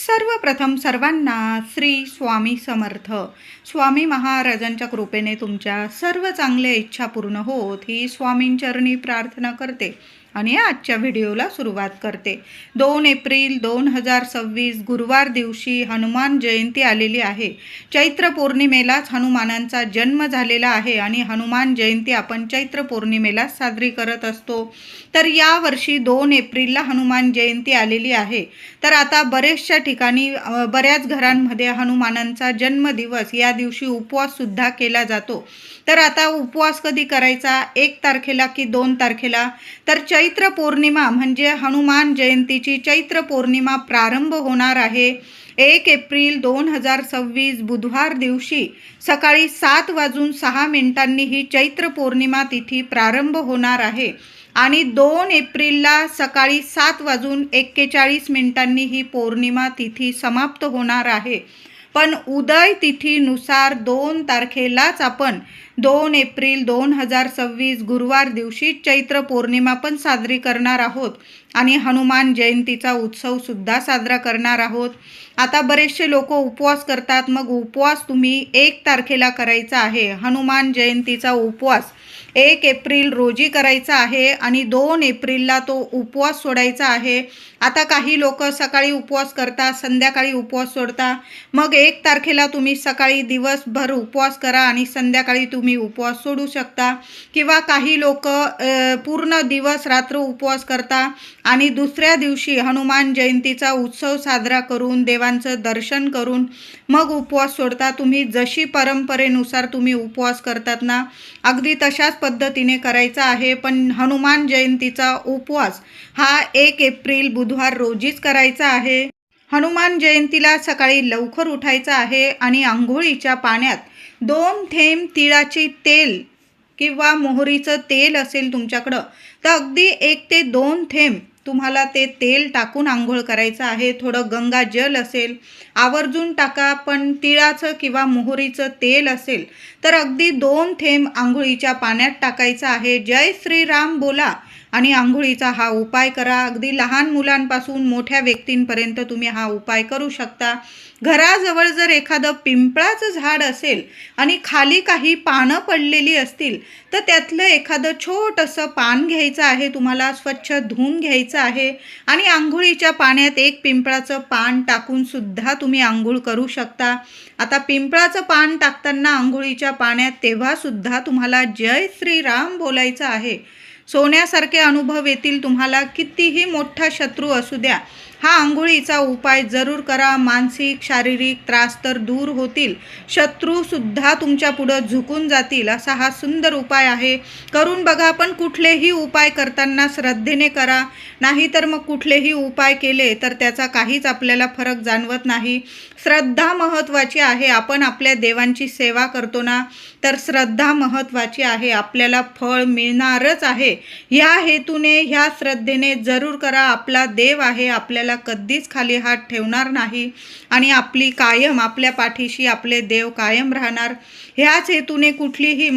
सर्वप्रथम सर्वांना श्री स्वामी समर्थ. स्वामी महाराजांच्या कृपेने तुमच्या सर्व चांगल्या इच्छा पूर्ण होत ही स्वामींचरणी प्रार्थना करते आणि आजच्या व्हिडिओला सुरुवात करते. 2 एप्रिल 2026 गुरुवार दिवशी हनुमान जयंती आलेली आहे. चैत्र पौर्णिमेलाच हनुमानांचा जन्म झालेला आहे आणि हनुमान जयंती आपण चैत्र पौर्णिमेला साजरी करत असतो. तर यावर्षी 2 एप्रिलला हनुमान जयंती आलेली आहे. तर आता बरेचशा ठिकाणी बऱ्याच घरांमध्ये हनुमानांचा जन्मदिवस या दिवशी उपवाससुद्धा केला जातो. तर आता उपवास कधी करायचा, 1 तारखेला की 2 तारखेला? तर चैत्र पौर्णिमा म्हणजे हनुमान जयंतीची चैत्र पौर्णिमा प्रारंभ होणार आहे 1 एप्रिल 2026 बुधवार दिवशी सकाळी 7:06 ही चैत्र पौर्णिमा तिथी प्रारंभ होणार आहे आणि 2 एप्रिलला सकाळी 7:41 ही पौर्णिमा तिथी समाप्त होणार आहे. पण उदय तिथीनुसार 2 तारखेलाच आपण 2 एप्रिल 2026 गुरुवार दिवशी चैत्र पौर्णिमा पण साजरी करणार आहोत आणि हनुमान जयंतीचा उत्सवसुद्धा साजरा करणार आहोत. आता बरेचसे लोक उपवास करतात, मग उपवास तुम्ही 1 तारखेला करायचा आहे. हनुमान जयंतीचा उपवास 1 एप्रिल रोजी करायचा आहे आणि 2 एप्रिलला तो उपवास सोडायचा आहे. आता काही लोक सकाळी उपवास करतात, संध्याकाळी उपवास सोडता. मग 1 तारखेला तुम्ही सकाळी दिवसभर उपवास करा आणि संध्याकाळी तुम्ही उपवास सोडू शकता. किंवा काही लोक पूर्ण दिवस रात्र उपवास करता आणि दुसऱ्या दिवशी हनुमान जयंतीचा उत्सव साजरा करून देवांचं दर्शन करून मग उपवास सोडता. तुम्ही जशी परंपरेनुसार तुम्ही उपवास करतात ना, अगदी तशाच पद्धतीने करायचा आहे. पण हनुमान जयंतीचा उपवास हा 1 एप्रिल बुधवार रोजीच करायचा आहे. हनुमान जयंतीला सकाळी लवकर उठायचं आहे आणि आंघोळीच्या पाण्यात 2 थेंब तिळाचे तेल किंवा मोहरीचं तेल असेल तुमच्याकडं तर अगदी 1 ते 2 थेंब तुम्हाला ते तेल टाकून आंघोळ करायचं आहे. थोडं गंगाजल असेल आवर्जून टाका, पण तिळाचं किंवा मोहरीचं तेल असेल तर अगदी 2 थेंब आंघोळीच्या पाण्यात टाकायचं आहे. जय श्रीराम बोला आणि आंघोळीचा हा उपाय करा. अगदी लहान मुलांपासून मोठ्या व्यक्तींपर्यंत तुम्ही हा उपाय करू शकता. घराजवळ जर एखादं पिंपळाचं झाड असेल आणि खाली काही पानं पडलेली असतील तर त्यातलं एखादं छोटंसं पान घ्यायचं आहे, तुम्हाला स्वच्छ धुवून घ्यायचं आहे आणि आंघोळीच्या पाण्यात 1 पिंपळाचं पान टाकून सुद्धा तुम्ही आंघोळ करू शकता. आता पिंपळाचं पान टाकताना आंघोळीच्या पाण्यात तेव्हा सुद्धा तुम्हाला जय श्रीराम बोलायचं आहे. सोन्यासारखे अनुभव येतील तुम्हाला. कितीही मोठा शत्रू असू द्या, हा आंघोळीचा उपाय जरूर करा. मानसिक शारीरिक त्रास तर दूर होतील, शत्रूसुद्धा तुमच्या पुढं झुकून जातील. असा हा सुंदर उपाय आहे. करून बघा. पण कुठलेही उपाय करताना श्रद्धेने करा, नाहीतर मग कुठलेही उपाय केले तर त्याचा काहीच आपल्याला फरक जाणवत नाही. श्रद्धा महत्त्वाची आहे. आपण आपल्या देवांची सेवा करतो ना, तर श्रद्धा महत्त्वाची आहे. आपल्याला फळ मिळणारच आहे. ह्या हेतूने ह्या श्रद्धेने जरूर करा. आपला देव आहे, आपल्याला कधीच खाली हात ठेवणार नाही आणि आपली कायम आपल्या पाठीशी आपले देव कायम राहणार. ह्याच हेतूने कुठलीही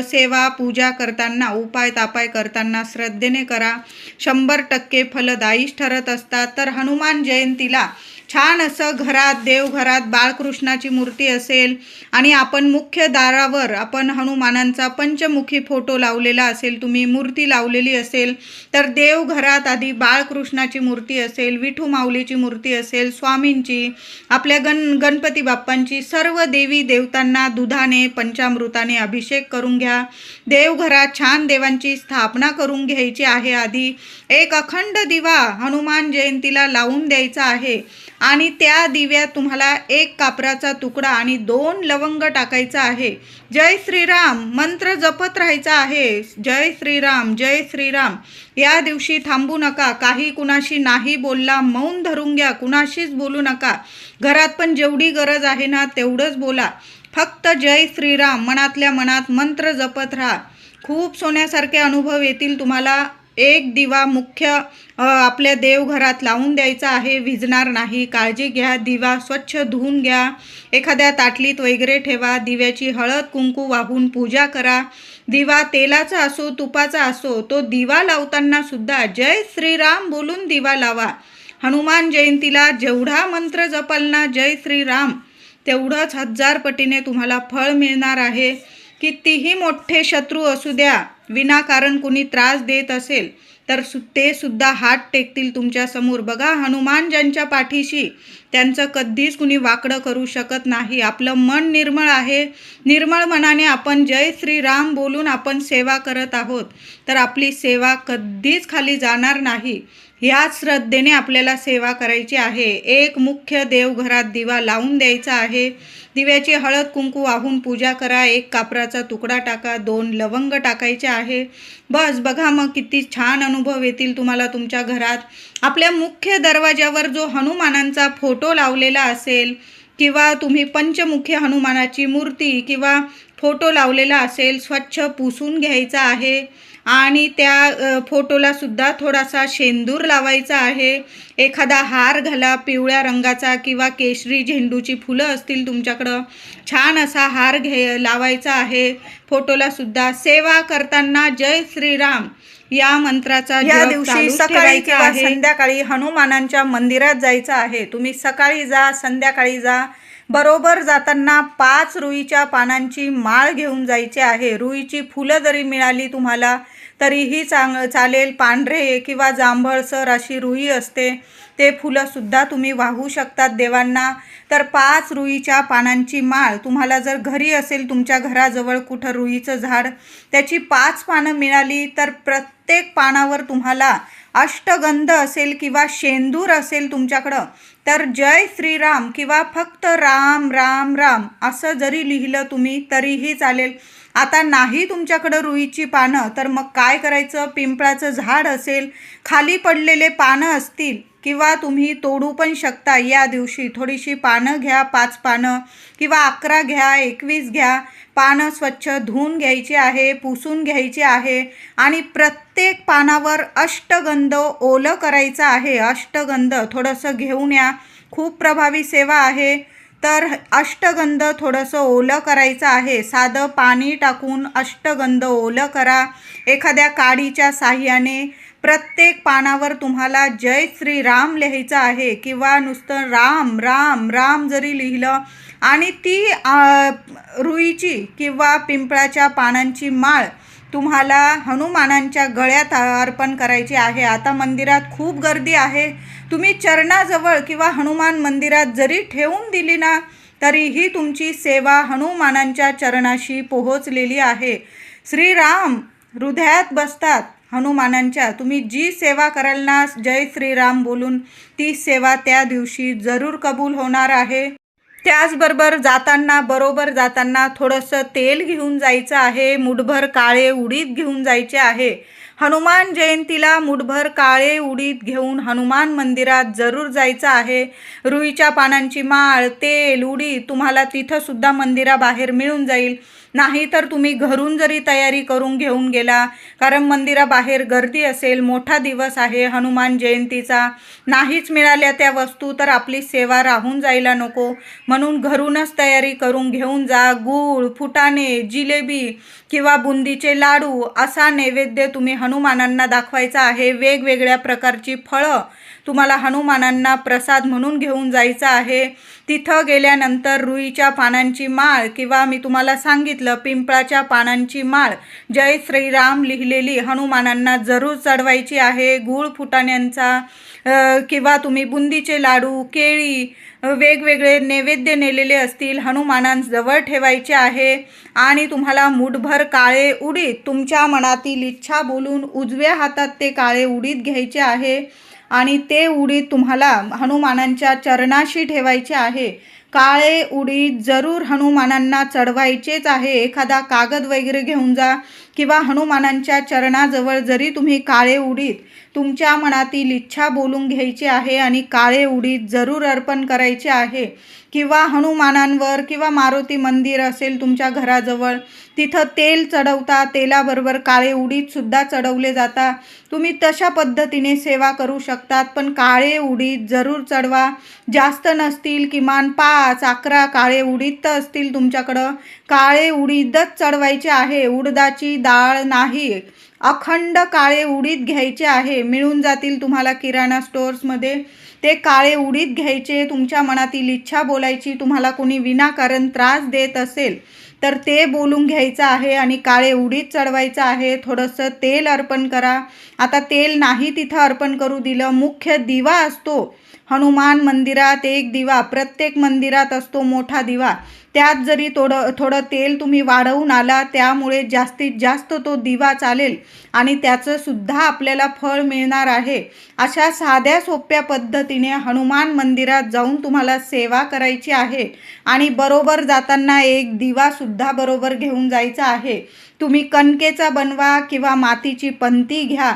सेवा पूजा करताना उपाय तापाय करताना श्रद्धेने करा. 100% फलदायीच ठरत असतात. तर हनुमान जयंतीला छान असं देवघरात बाळकृष्णाची मूर्ती असेल आणि आपण मुख्य दारावर आपण हनुमानांचा पंचमुखी फोटो लावलेला असेल, तुम्ही मूर्ती लावलेली असेल तर देवघरात आधी बाळकृष्णाची मूर्ती असेल, विठू माऊलीची मूर्ती असेल, स्वामींची, आपल्या गणपती बाप्पांची, सर्व देवी देवतांना दुधाने पंचामृताने अभिषेक करून घ्या. देवघरात छान देवांची स्थापना करून घ्यायची आहे. आधी एक अखंड दिवा हनुमान जयंतीला लावून द्यायचा आहे आणि त्या दिव्यात तुम्हाला 1 कापराचा तुकडा आणि 2 लवंग टाकायचा आहे. जय श्रीराम मंत्र जपत राहायचा आहे. जय श्रीराम जय श्रीराम. या दिवशी थांबू नका. काही कुणाशी नाही बोलला, मौन धरून घ्या. कुणाशीच बोलू नका. घरात पण जेवढी गरज आहे ना तेवढंच बोला. फक्त जय श्रीराम मनातल्या मनात मंत्र जपत राहा. खूप सोन्यासारखे अनुभव येतील तुम्हाला. 1 दिवा मुख्य आपल्या देवघरात लावून द्यायचा आहे, विझणार नाही. काळजी घ्या. दिवा स्वच्छ धुवून घ्या. एखाद्या ताटलीत वगैरे ठेवा. दिव्याची हळद कुंकू वाहून पूजा करा. दिवा तेलाचा असो तुपाचा असो, तो दिवा लावताना सुद्धा जय श्रीराम बोलून दिवा लावा. हनुमान जयंतीला जेवढा मंत्र जपाल ना जय श्रीराम, तेवढंच 1000 पटीने तुम्हाला फळ मिळणार आहे. कितीही मोठे शत्रू असू द्या, विनाकारण कुणी त्रास देत असेल तर ते सुद्धा हात टेकतील तुमच्या समोर. बघा, हनुमान ज्यांच्या पाठीशी, त्यांचं कधीच कुणी वाकडं करू शकत नाही. आपलं मन निर्मळ आहे, निर्मळ मनाने आपण जय श्रीराम बोलून आपण सेवा करत आहोत, तर आपली सेवा कधीच खाली जाणार नाही. ह्याच श्रद्धेने आपल्याला सेवा करायची आहे. एक मुख्य देवघरात दिवा लावून द्यायचा आहे. दिव्याची हळद कुंकू वाहून पूजा करा. 1 कापराचा तुकडा टाका, 2 लवंग टाकायचे आहे. बस बघा, मग किती छान अनुभव येतील तुम्हाला तुमच्या घरात. आपल्या मुख्य दरवाजावर जो हनुमानांचा फोटो लावलेला असेल किंवा तुम्ही पंचमुखी हनुमानाची मूर्ती किंवा फोटो लावलेला असेल, स्वच्छ पुसून घ्यायचा आहे आणि त्या फोटोला सुद्धा थोडासा शेंदूर लावायचा आहे. एखादा हार घाला, पिवळ्या रंगाचा किंवा केशरी झेंडूची फुलं असतील तुमच्याकडं, छान असा हार लावायचा आहे फोटोला सुद्धा. सेवा करताना जय श्रीराम या मंत्राचा या दिवशी सकाळी किंवा संध्याकाळी हनुमानांच्या मंदिरात जायचं आहे. तुम्ही सकाळी जा, संध्याकाळी जा. बरोबर जाताना 5 रुईच्या पानांची माळ घेऊन जायची आहे. रुईची फुलं जरी मिळाली तुम्हाला तरीही चालेल. पांढरे किंवा जांभळसर अशी रुई असते, ते फुलंसुद्धा तुम्ही वाहू शकतात देवांना. तर 5 रुईच्या पानांची माळ, तुम्हाला जर घरी असेल तुमच्या घराजवळ कुठं रुईचं झाड, त्याची 5 पानं मिळाली तर प्रत्येक पानावर तुम्हाला अष्टगंध असेल किंवा शेंदूर असेल तुमच्याकडं, तर जय श्रीराम किंवा फक्त राम राम राम असं जरी लिहिलं तुम्ही तरीही चालेल. आता नाही तुमच्याकडं रुईची पानं, तर मग काय करायचं? पिंपळाचं झाड असेल, खाली पडलेले पानं असतील किंवा तुम्ही तोडू पण शकता. या दिवशी थोडीशी पानं घ्या, 5 पानं किंवा 11 घ्या, 21 घ्या. पानं स्वच्छ धुवून घ्यायची आहे, पुसून घ्यायची आहे आणि प्रत्येक पानावर अष्टगंध ओलं करायचं आहे. अष्टगंध थोडंसं घेऊन या, खूप प्रभावी सेवा आहे. तर अष्टगंध थोडंसं ओलं करायचं आहे. साधं पाणी टाकून अष्टगंध ओलं करा. एखाद्या काडीच्या साह्याने प्रत्येक पानावर तुम्हाला जय श्रीराम लिहायचं आहे किंवा नुसतं राम राम राम जरी लिहिलं आणि ती रुईची किंवा पिंपळाच्या पानांची माळ तुम्हाला हनुमानांच्या गळ्यात अर्पण करायची आहे. आता मंदिरात खूप गर्दी आहे, तुम्ही चरणाजवळ किंवा हनुमान मंदिरात जरी ठेवून दिली ना तरीही तुमची सेवा हनुमानांच्या चरणाशी पोहोचलेली आहे. श्रीराम हृदयात बसतात हनुमानांच्या. तुम्ही जी सेवा कराल ना जय श्रीराम बोलून, ती सेवा त्या दिवशी जरूर कबूल होणार आहे. त्याचबरोबर बरोबर जाताना थोडंसं तेल घेऊन जायचं आहे. मुठभर काळे उडीद घेऊन जायचे आहे. हनुमान जयंतीला मुठभर काळे उडीद घेऊन हनुमान मंदिरात जरूर जायचं आहे. रुईच्या पानांची माळ, तेल, उडीद तुम्हाला तिथंसुद्धा मंदिराबाहेर मिळून जाईल. नाही तर तुम्ही घरून जरी तयारी करून घेऊन गेला, कारण मंदिराबाहेर गर्दी असेल, मोठा दिवस आहे हनुमान जयंतीचा, नाहीच मिळाल्या त्या वस्तू तर आपली सेवा राहून जायला नको. म्हणून घरूनच तयारी करून घेऊन जा. गूळ, फुटाणे, जिलेबी किंवा बुंदीचे लाडू असा नैवेद्य तुम्ही हनुमानांना दाखवायचा आहे. वेगवेगळ्या प्रकारची फळं तुम्हाला हनुमानांना प्रसाद म्हणून घेऊन जायचं आहे. तिथं गेल्यानंतर रुईच्या पानांची माळ किंवा मी तुम्हाला सांगितलं पिंपळाच्या पानांची माळ जय श्रीराम लिहिलेली हनुमानांना जरूर चढवायची आहे. गूळ फुटाण्यांचा किंवा तुम्ही बुंदीचे लाडू, केळी, वेगवेगळे नैवेद्य नेलेले असतील हनुमानांजवळ ठेवायचे आहे. आणि तुम्हाला मुठभर काळे उडीद तुमच्या मनातील इच्छा बोलून उजव्या हातात ते काळे उडीद घ्यायचे आहे आणि ते उडीद तुम्हाला हनुमानांच्या चरणाशी ठेवायचे आहे. काळे उडीद जरूर हनुमानांना चढवायचेच आहे. एखादा कागद वगैरे घेऊन जा किंवा हनुमानांच्या चरणाजवळ जरी तुम्ही काळे उडीद तुमच्या मनातील इच्छा बोलून घ्यायची आहे आणि काळे उडीद जरूर अर्पण करायचे आहे. किंवा हनुमानांवर किंवा मारुती मंदिर असेल तुमच्या घराजवळ, तिथं तेल चढवता, तेलाबरोबर काळे उडीदसुद्धा चढवले जातात. तुम्ही तशा पद्धतीने सेवा करू शकतात, पण काळे उडीद जरूर चढवा. जास्त नसतील, किमान 5-11 काळे उडीद तर असतील तुमच्याकडं, काळे उडीदच चढवायचे आहे. उडदाची डाळ नाही, अखंड काळे उडीद घ्यायचे आहे. मिळून जातील तुम्हाला किराणा स्टोअर्समध्ये. ते काळे उडीद घ्यायचे, तुमच्या मनातील इच्छा बोलायची. तुम्हाला कोणी विनाकारण त्रास देत असेल तर ते बोलून घ्यायचं आहे आणि काळे उडीद चढवायचं आहे. थोडंसं तेल अर्पण करा. आता तेल नाही तिथं अर्पण करू दिलं, मुख्य दिवा असतो हनुमान मंदिरात, एक दिवा प्रत्येक मंदिरात असतो, मोठा दिवा. त्यात जरी थोडं तेल तुम्ही वाढवून आला, त्यामुळे जास्तीत जास्त तो दिवा चालेल आणि त्याचं सुद्धा आपल्याला फळ मिळणार आहे. अशा साध्या सोप्या पद्धतीने हनुमान मंदिरात जाऊन तुम्हाला सेवा करायची आहे आणि बरोबर जाताना एक दिवा सुद्धा बरोबर घेऊन जायचा आहे. तुम्ही कणकेचा बनवा किंवा मातीची पंती घ्या,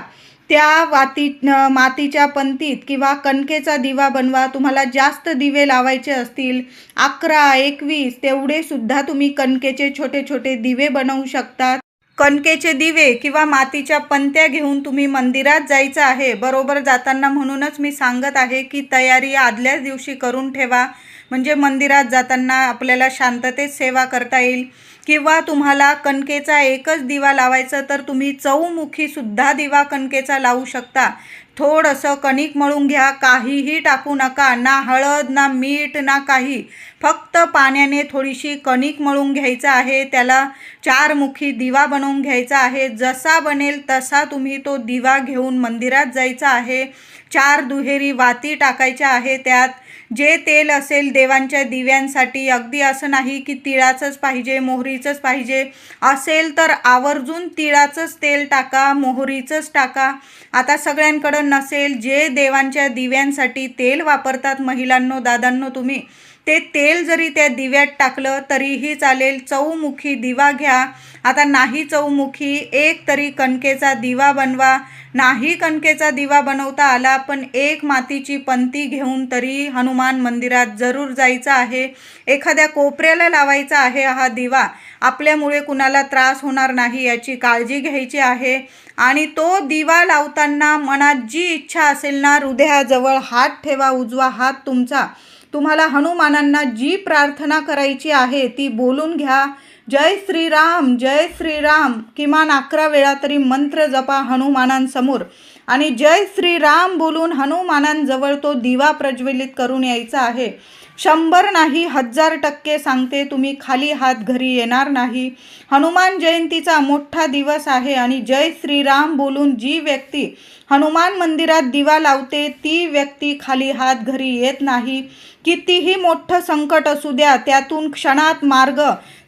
त्या मातीच्या पंतीत किंवा कणकेचा दिवा बनवा. तुम्हाला जास्त दिवे लावायचे असतील 11, 21 तेवढे सुद्धा तुम्ही कणकेचे छोटे छोटे दिवे बनवू शकतात. कणकेचे दिवे किंवा मातीच्या पंत्या घेऊन तुम्ही मंदिरात जायचं आहे बरोबर जाताना. म्हणूनच मी सांगत आहे की तयारी आदल्याच दिवशी करून ठेवा, म्हणजे मंदिरात जाताना आपल्याला शांततेत सेवा करता येईल. किंवा तुम्हाला कणकेचा एकच दिवा लावायचं तर तुम्ही चौमुखी सुद्धा दिवा कणकेचा लावू शकता. थोडंसं कणिक मळून घ्या, काहीही टाकू नका, ना हळद ना मीठ ना काही, फक्त पाण्याने थोडीशी कणिक मळून घ्यायचं आहे. त्याला 4 मुखी दिवा बनवून घ्यायचा आहे. जसा बनेल तसा तुम्ही तो दिवा घेऊन मंदिरात जायचा आहे. 4 दुहेरी वाती टाकायच्या आहे. त्यात जे तेल असेल देवांच्या दिव्यांसाठी, अगदी असं नाही की तिळाचंच पाहिजे, मोहरीचंच पाहिजे, असेल तर आवर्जून तिळाचंच तेल टाका, मोहरीचंच टाका. आता सगळ्यांकडं नसेल, जे देवांच्या दिव्यांसाठी तेल वापरतात महिलांनो, दादांनो, तुम्ही ते तेल जरी त्या दिव्यात टाकलं तरीही चालेल. चौमुखी दिवा घ्या. आता नाही चौमुखी, एक तरी कणकेचा दिवा बनवा. नाही कणकेचा दिवा बनवता आला पण एक मातीची पंती घेऊन तरी हनुमान मंदिरात जरूर जायचं आहे. एखाद्या कोपऱ्याला लावायचा आहे हा दिवा. आपल्यामुळे कुणाला त्रास होणार नाही याची काळजी घ्यायची आहे. आणि तो दिवा लावताना मनात जी इच्छा असेल ना, हृदयाजवळ हात ठेवा, उजवा हात तुमचा. तुम्हाला हनुमानांना जी प्रार्थना करायची आहे ती बोलून घ्या. जय श्रीराम, जय श्रीराम किमान 11 वेळा तरी मंत्र जपा हनुमानांसमोर आणि जय श्रीराम बोलून हनुमानांजवळ तो दिवा प्रज्वलित करून यायचा आहे. 100 नाही 1000% सांगते, तुम्ही खाली हात घरी येणार नाही. हनुमान जयंतीचा मोठा दिवस आहे आणि जय श्रीराम बोलून जी व्यक्ती हनुमान मंदिरात दिवा लावते ती व्यक्ती खाली हात घरी येत नाही. कितीही मोठं संकट असू द्या, त्यातून क्षणात मार्ग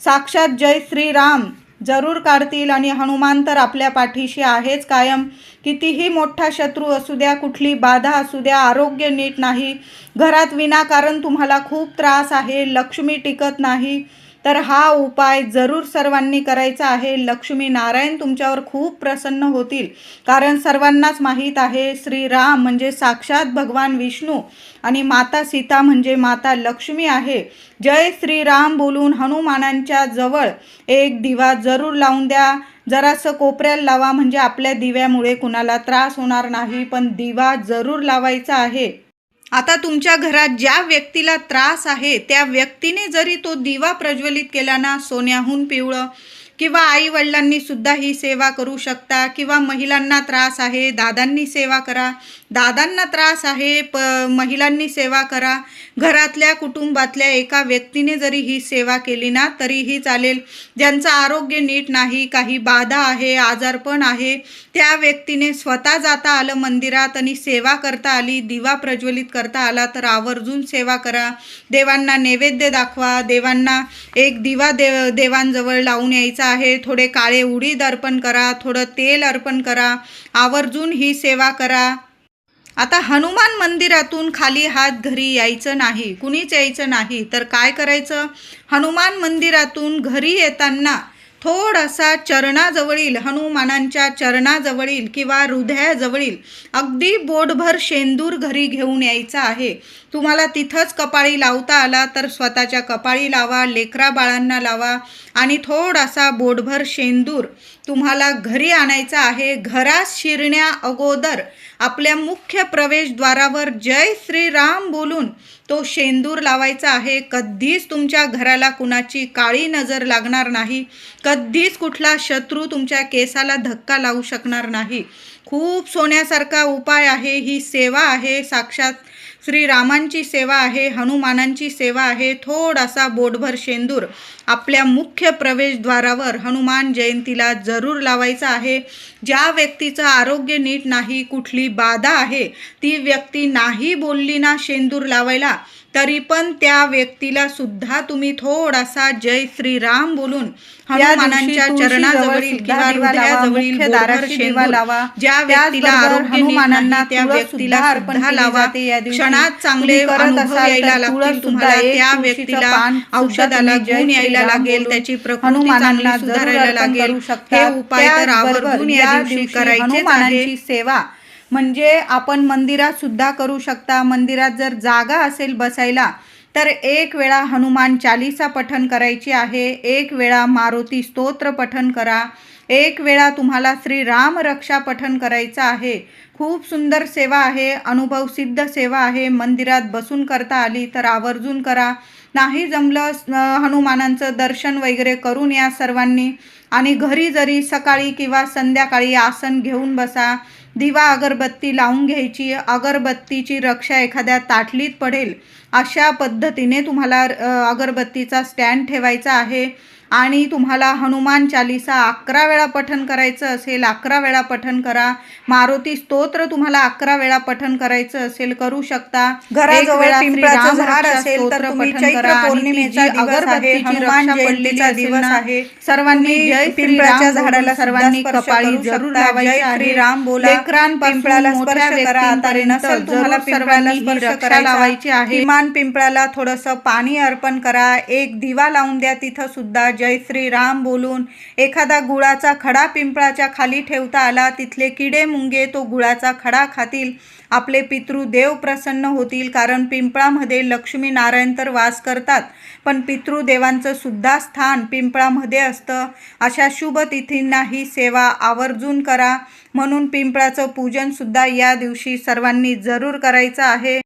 साक्षात जय श्रीराम जरूर काढतील आणि हनुमान तर आपल्या पाठीशी आहेच कायम. कितीही मोठा शत्रू असू द्या, कुठली बाधा असू द्या, आरोग्य नीट नाही, घरात विनाकारण तुम्हाला खूप त्रास आहे, लक्ष्मी टिकत नाही, तर हा उपाय जरूर सर्वांनी करायचा आहे. लक्ष्मी नारायण तुमच्यावर खूप प्रसन्न होतील. कारण सर्वांनाच माहीत आहे श्रीराम म्हणजे साक्षात भगवान विष्णू आणि माता सीता म्हणजे माता लक्ष्मी आहे. जय श्रीराम बोलून हनुमानांच्या जवळ एक दिवा जरूर लावून द्या. जरासं कोपऱ्याला लावा, म्हणजे आपल्या दिव्यामुळे कुणाला त्रास होणार नाही, पण दिवा जरूर लावायचा आहे. आता तुमच्या घरात ज्या व्यक्तीला त्रास आहे त्या व्यक्तीने जरी तो दिवा प्रज्वलित केला ना, सोन्याहून पिवळं, किंवा आई वडिलांनी सुद्धा ही सेवा करू शकता. किंवा महिलांना त्रास आहे, दादांनी सेवा करा. दादांना त्रास आहे, महिलांनी सेवा करा. घरातल्या कुटुंबातल्या एका व्यक्तीने जरी ही सेवा केली ना तरीही चालेल. ज्यांचं आरोग्य नीट नाही, काही बाधा आहे, आजारपण आहे, त्या व्यक्तीने स्वतः जाता आलं मंदिरात आणि सेवा करता आली, दिवा प्रज्वलित करता आला तर आवर्जून सेवा करा. देवांना नैवेद्य दाखवा. देवांना एक दिवा देवांजवळ लावून यायचा आहे. थोडे काळे उडीद अर्पण करा, थोडं तेल अर्पण करा, आवर्जून ही सेवा करा. आता हनुमान मंदिरातून खाली हात घरी यायचं नाही, कुणीच यायचं नाही. तर काय करायचं, हनुमान मंदिरातून घरी येताना थोडासा चरणाजवळील, हनुमानांच्या चरणाजवळील किंवा हृदयाजवळील अगदी बोटभर शेंदूर घरी घेऊन यायचा आहे. तुम्हाला तिथंच कपाळी लावता आला तर स्वतःच्या कपाळी लावा, लेकरा बाळांना लावा आणि थोडासा बोटभर शेंदूर तुम्हाला घरी आणायचा आहे. घरात शिरण्या अगोदर आपल्या मुख्य प्रवेशद्वारावर जय श्रीराम बोलून तो शेंदूर लावायचा आहे. कधीच तुमच्या घराला कुणाची काळी नजर लागणार नाही, कधीच कुठला शत्रू तुमच्या केसाला धक्का लावू शकणार नाही. खूप सोन्यासारखा उपाय आहे, ही सेवा आहे. साक्षात श्रीरामांची सेवा आहे, हनुमानांची सेवा आहे, थोडासा बोटभर शेंदूर आपल्या मुख्य प्रवेशद्वारावर हनुमान जयंतीला जरूर लावायचा आहे. ज्या व्यक्तीचं आरोग्य नीट नाही, कुठली बाधा आहे, ती व्यक्ती नाही बोलली ना शेंदूर लावायला, तरी पण त्या व्यक्तीला सुद्धा तुम्ही थोडासा जय श्रीराम बोलून हनुमानांच्या चरणाजवळील किंवा हृदयाजवळील बोटभर शेंदूर लावा. ज्या व्यक्तीला आरोग्य नीट नाही त्या व्यक्तीला सुद्धा लावा. क्षणात चांगले अनुभव यायला लागतील तुम्हाला. त्या व्यक्तीला औषधाला गुण यायला लागेल, त्याची प्रकृती चांगली सुधारायला लागेल. हे उपाय तर आवर्जून या दिवशी करायचेच आहे. सेवा म्हणजे आपण मंदिरात सुद्धा करू शकता. मंदिरात जर जागा असेल बसायला तर एक वेळा हनुमान चालीसा पठण करायची आहे, एक वेळा मारुती स्तोत्र पठण करा, एक वेळा तुम्हाला श्रीराम रक्षा पठण करायचं आहे. खूप सुंदर सेवा आहे, अनुभव सिद्ध सेवा आहे. मंदिरात बसून करता आली तर आवर्जून करा. नाही जमलं हनुमानांचं दर्शन वगैरे करून या सर्वांनी. आणि घरी जरी सकाळी किंवा संध्याकाळी आसन घेऊन बसा, दिवा अगरबत्ती लावून घ्यायची. अगरबत्तीची रक्षा एखाद्या ताटलीत पडेल अशा पद्धतीने तुम्हाला अगरबत्तीचा स्टँड ठेवायचा आहे. आणि तुम्हाला हनुमान चालीसा 11 वेळा पठण करायचं असेल 11 वेळा पठण करा. मारुती स्तोत्र तुम्हाला 11 वेळा पठण करायचं असेल करू शकता. घराजवळ पिंपळाचं झाड असेल तर तुम्ही चैत्र पौर्णिमेचा दिवस आहे, हनुमान जयंतीचा दिवस आहे, सर्वांनी जय पिंपळाच्या झाडाला सर्वांनी कपाळी जरूर लावायची आहे. श्रीराम बोला. पिंपळाला स्पर्श करा. आता नसेल तुम्हाला पिंपळाला स्पर्श करायला लावायची आहे, किमान पिंपळाला थोडंसं पाणी अर्पण करा. एक दिवा लावून द्या तिथं सुद्धा जय श्रीराम बोलून. एखादा गुळाचा खडा पिंपळाच्या खाली ठेवता आला, तिथले किडे मुंगे तो गुळाचा खडा खातील. आपले पितृदेव प्रसन्न होतील, कारण पिंपळामध्ये लक्ष्मी नारायण तर वास करतात, पण पितृदेवांचं सुद्धा स्थान पिंपळामध्ये असतं. अशा शुभ तिथींना ही सेवा आवर्जून करा. म्हणून पिंपळाचं पूजन सुद्धा या दिवशी सर्वांनी जरूर करायचं आहे.